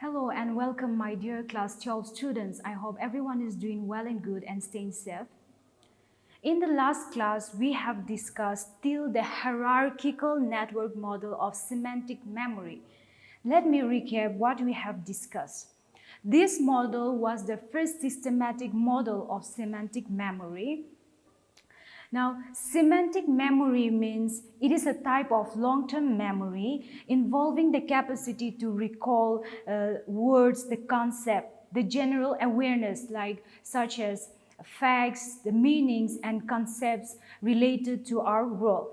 Hello and welcome my dear class 12 students. I hope everyone is doing well and good and staying safe. In the last class, we have discussed still the hierarchical network model of semantic memory. Let me recap what we have discussed. This model was the first systematic model of semantic memory. Now, semantic memory means it is a type of long-term memory involving the capacity to recall words, the concept, the general awareness such as facts, the meanings and concepts related to our world.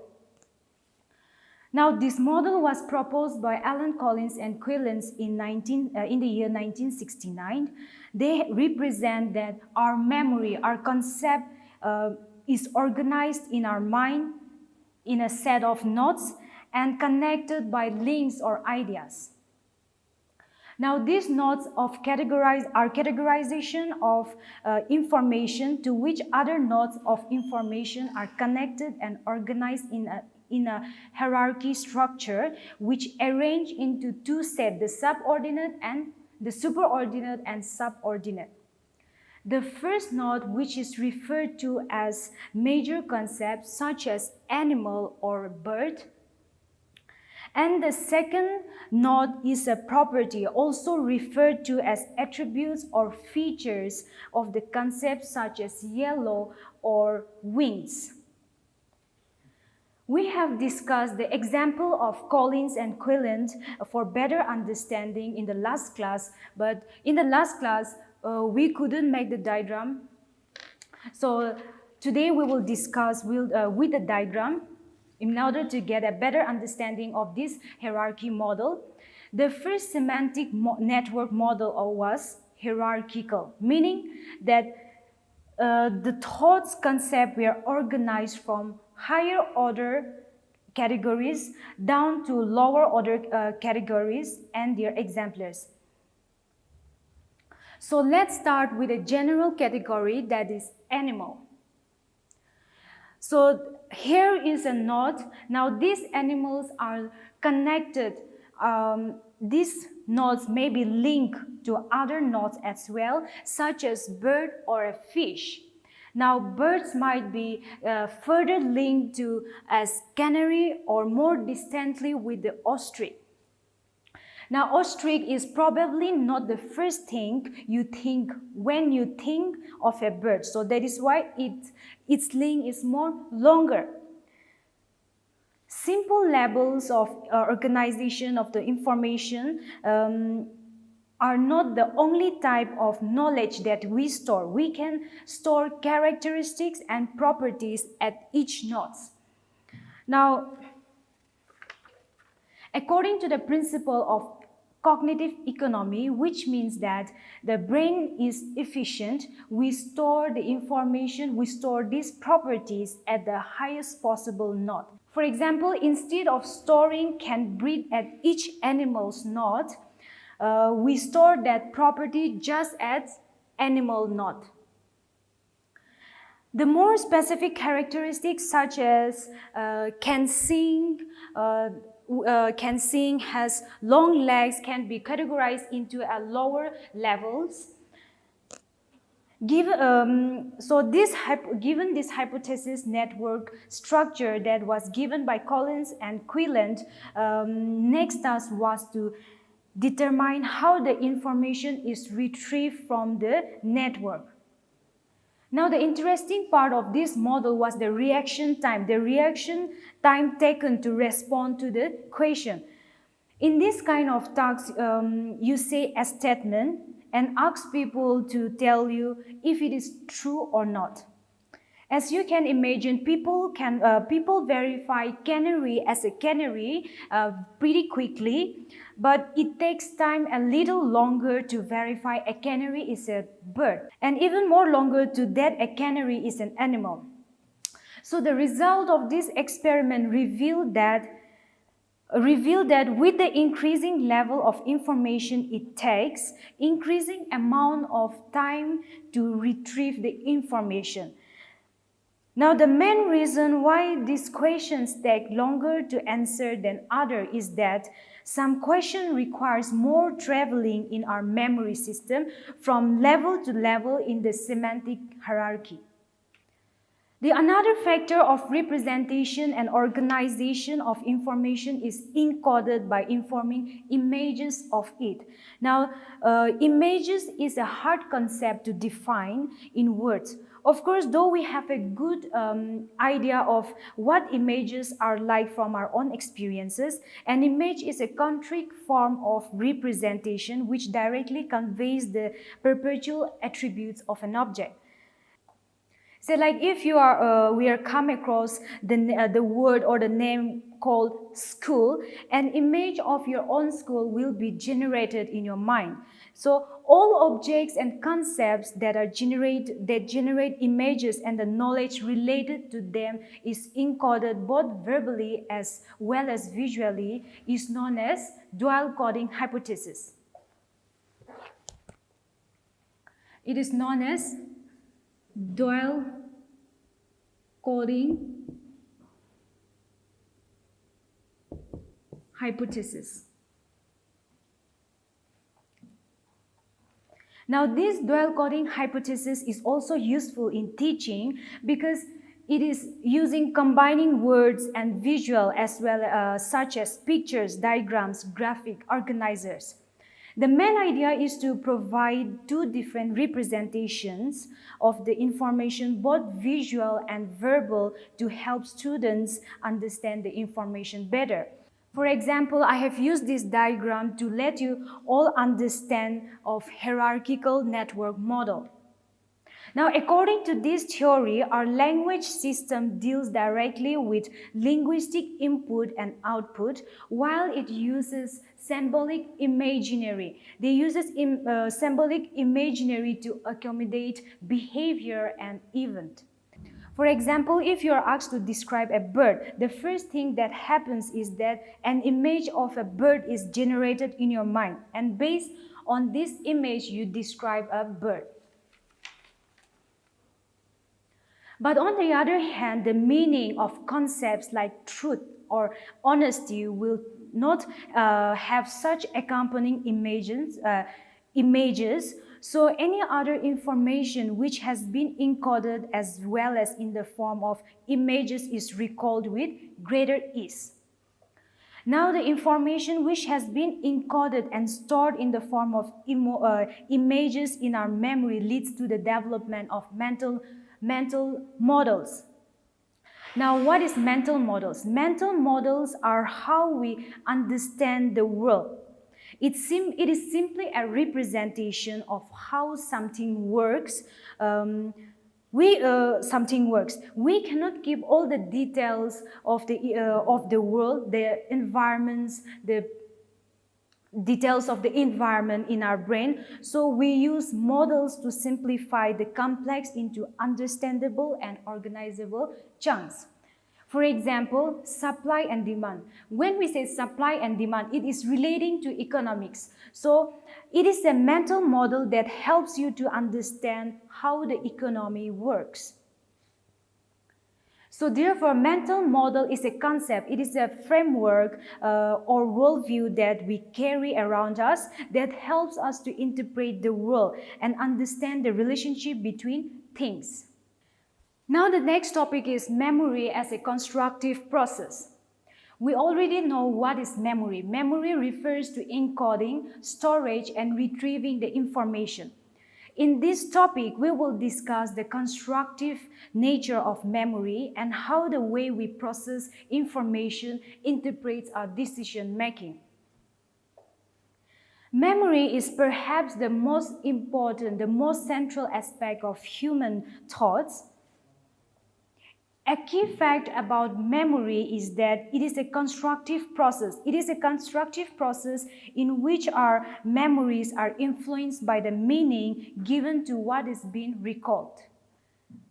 Now, this model was proposed by Alan Collins and Quillens in the year 1969. They represent that our memory, our concept is organized in our mind in a set of nodes and connected by links or ideas. Now, these nodes are categorization of information to which other nodes of information are connected and organized in a hierarchy structure which arrange into two sets, the subordinate and the superordinate and subordinate. The first node, which is referred to as major concepts such as animal or bird, and the second node is a property, also referred to as attributes or features of the concept such as yellow or wings. We have discussed the example of Collins and Quillen for better understanding in the last class, but in the last class, we couldn't make the diagram. So today we will discuss with the diagram in order to get a better understanding of this hierarchy model. The first semantic network model was hierarchical, meaning that the thoughts concept were organized from higher order categories down to lower order categories and their exemplars. So let's start with a general category, that is animal. So here is a node. Now these animals are connected. These nodes may be linked to other nodes as well, such as bird or a fish. Now birds might be further linked to as canary or more distantly with the ostrich. Now, ostrich is probably not the first thing you think when you think of a bird. So that is why its link is more longer. Simple levels of organization of the information are not the only type of knowledge that we store. We can store characteristics and properties at each node. Now, according to the principle of cognitive economy, which means that the brain is efficient, we store the information, we store these properties at the highest possible node. For example, instead of storing can breed at each animal's node, we store that property just at animal node. The more specific characteristics such as can sing, has long legs, can be categorized into a lower levels. Given this hypothesis network structure that was given by Collins and Quillen, next task was to determine how the information is retrieved from the network. Now, the interesting part of this model was the reaction time taken to respond to the question. In this kind of tasks, you say a statement and ask people to tell you if it is true or not. As you can imagine, people verify canary as a canary pretty quickly, but it takes time a little longer to verify a canary is a bird, and even more longer to that a canary is an animal. So the result of this experiment revealed that with the increasing level of information it takes, increasing amount of time to retrieve the information. Now, the main reason why these questions take longer to answer than others is that Some question requires more traveling in our memory system from level to level in the semantic hierarchy. The another factor of representation and organization of information is encoded by informing images of it. Now, images is a hard concept to define in words. Of course, though we have a good idea of what images are like from our own experiences, an image is a concrete form of representation which directly conveys the perpetual attributes of an object. So like if we are come across the word or the name called school, an image of your own school will be generated in your mind. So all objects and concepts that generate images and the knowledge related to them is encoded both verbally as well as visually is known as dual coding hypothesis. It is known as dual coding hypothesis. Now, this dual coding hypothesis is also useful in teaching because it is using combining words and visual as well such as pictures, diagrams, graphic organizers. The main idea is to provide two different representations of the information, both visual and verbal, to help students understand the information better. For example, I have used this diagram to let you all understand of hierarchical network model. Now, according to this theory, our language system deals directly with linguistic input and output, while it uses symbolic imaginary. They use symbolic imaginary to accommodate behavior and event. For example, if you are asked to describe a bird, the first thing that happens is that an image of a bird is generated in your mind, and based on this image, you describe a bird. But on the other hand, the meaning of concepts like truth or honesty will not have such accompanying images. So any other information which has been encoded as well as in the form of images is recalled with greater ease. Now the information which has been encoded and stored in the form of images in our memory leads to the development of mental models. Now, what is mental models? Mental models are how we understand the world. It is simply a representation of how something works. Something works. We cannot give all the details of the world, the environments, the details of the environment in our brain. So we use models to simplify the complex into understandable and organizable chunks. For example, supply and demand. When we say supply and demand, it is relating to economics. So it is a mental model that helps you to understand how the economy works. So therefore, mental model is a concept, it is a framework or worldview that we carry around us that helps us to interpret the world and understand the relationship between things. Now the next topic is memory as a constructive process. We already know what is memory. Memory refers to encoding, storage, and retrieving the information. In this topic, we will discuss the constructive nature of memory and how the way we process information interprets our decision making. Memory is perhaps the most important, the most central aspect of human thoughts. A key fact about memory is that it is a constructive process. It is a constructive process in which our memories are influenced by the meaning given to what is being recalled.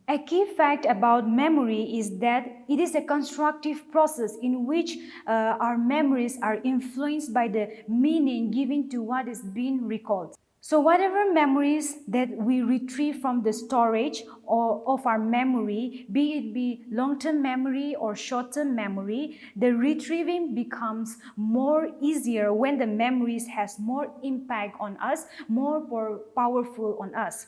A key fact about memory is that it is a constructive process in which our memories are influenced by the meaning given to what is being recalled. So whatever memories that we retrieve from the storage or of our memory, be long-term memory or short-term memory, the retrieving becomes more easier when the memories has more impact on us, more powerful on us.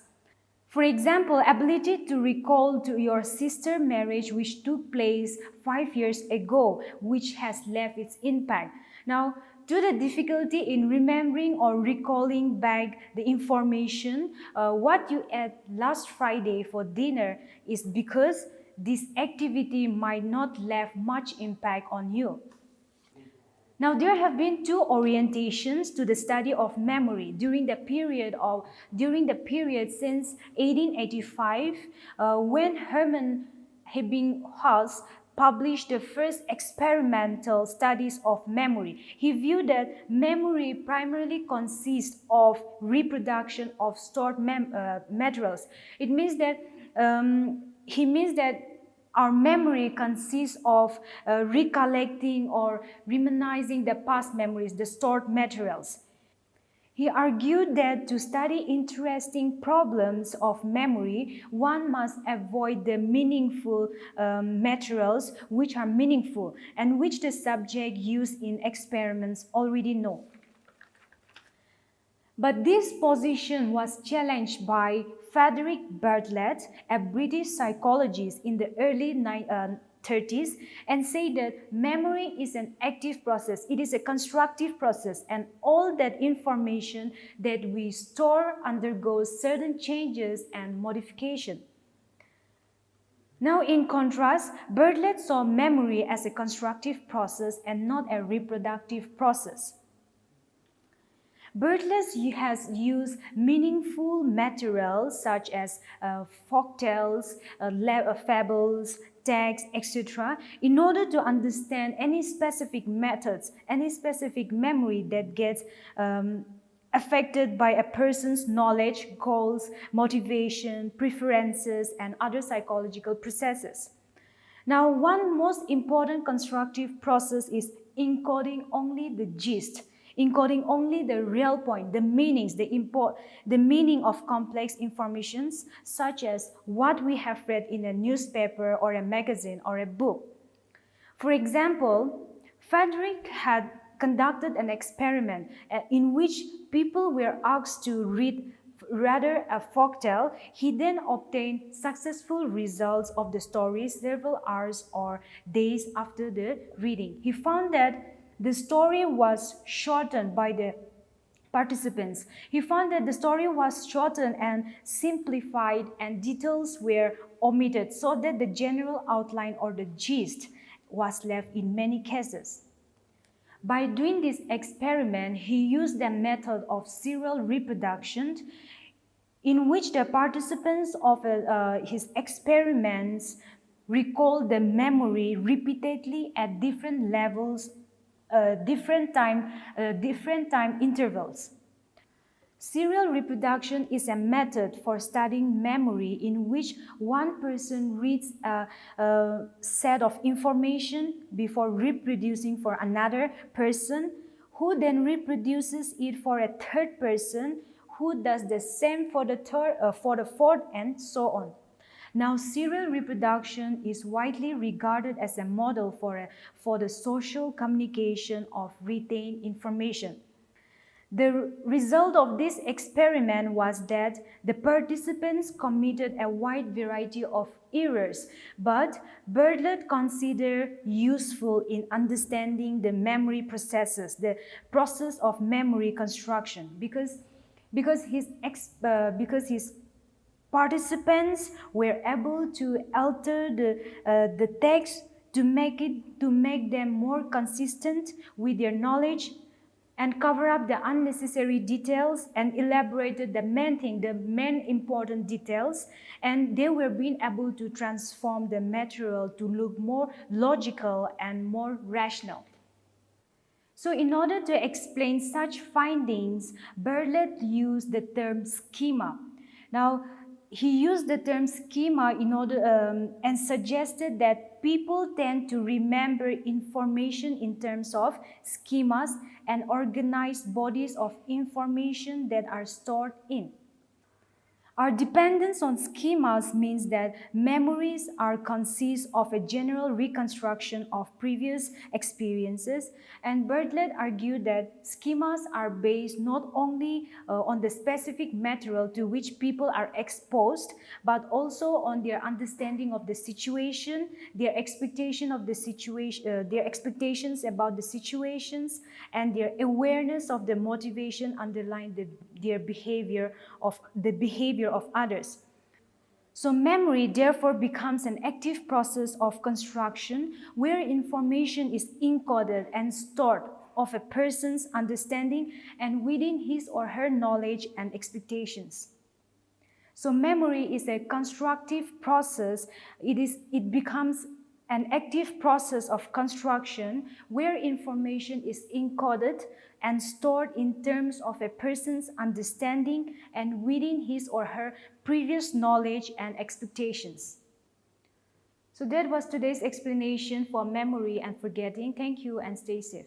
For example, ability to recall to your sister marriage which took place 5 years ago, which has left its impact. Now, due to the difficulty in remembering or recalling back the information, what you ate last Friday for dinner is because this activity might not left much impact on you. Now, there have been two orientations to the study of memory during the period since 1885, when Hermann Ebbinghaus published the first experimental studies of memory. He viewed that memory primarily consists of reproduction of stored materials. It means that our memory consists of recollecting or reminiscing the past memories, the stored materials. He argued that to study interesting problems of memory, one must avoid the meaningful materials which are meaningful and which the subject used in experiments already know. But this position was challenged by Frederick Bartlett, a British psychologist in the early 30s, and said that memory is an active process. It is a constructive process, and all that information that we store undergoes certain changes and modification. Now, in contrast, Bartlett saw memory as a constructive process and not a reproductive process. Bartlett has used meaningful materials such as folktales, fables, texts, etc. in order to understand any specific methods, any specific memory that gets affected by a person's knowledge, goals, motivation, preferences, and other psychological processes. Now, one most important constructive process is encoding only the gist, encoding only the real point, the meanings, the meaning of complex informations, such as what we have read in a newspaper or a magazine or a book. For example, Frederick had conducted an experiment in which people were asked to read rather a folktale. He then obtained successful results of the story several hours or days after the reading. He found that the story was shortened by the participants. He found that the story was shortened and simplified and details were omitted so that the general outline or the gist was left in many cases. By doing this experiment, he used the method of serial reproduction in which the participants of his experiments recall the memory repeatedly at different levels, different time intervals. Serial reproduction is a method for studying memory in which one person reads a set of information before reproducing for another person, who then reproduces it for a third person, who does the same for the fourth, and so on. Now, serial reproduction is widely regarded as a model for the social communication of retained information. The result of this experiment was that the participants committed a wide variety of errors, but Bartlett considered useful in understanding the memory processes, the process of memory construction, because his participants were able to alter the text to make them more consistent with their knowledge and cover up the unnecessary details and elaborated the main important details, and they were being able to transform the material to look more logical and more rational. So in order to explain such findings, Bartlett used the term schema. Now, he used the term schema in order and suggested that people tend to remember information in terms of schemas and organized bodies of information that are stored in. Our dependence on schemas means that memories are consist of a general reconstruction of previous experiences, and Bartlett argued that schemas are based not only on the specific material to which people are exposed, but also on their understanding of the situation, their expectation of the situation, their expectations about the situations, and their awareness of the motivation underlying their behavior of others. So memory therefore becomes an active process of construction where information is encoded and stored of a person's understanding and within his or her knowledge and expectations. So memory is a constructive process. It becomes an active process of construction where information is encoded and stored in terms of a person's understanding and within his or her previous knowledge and expectations. So that was today's explanation for memory and forgetting. Thank you and stay safe.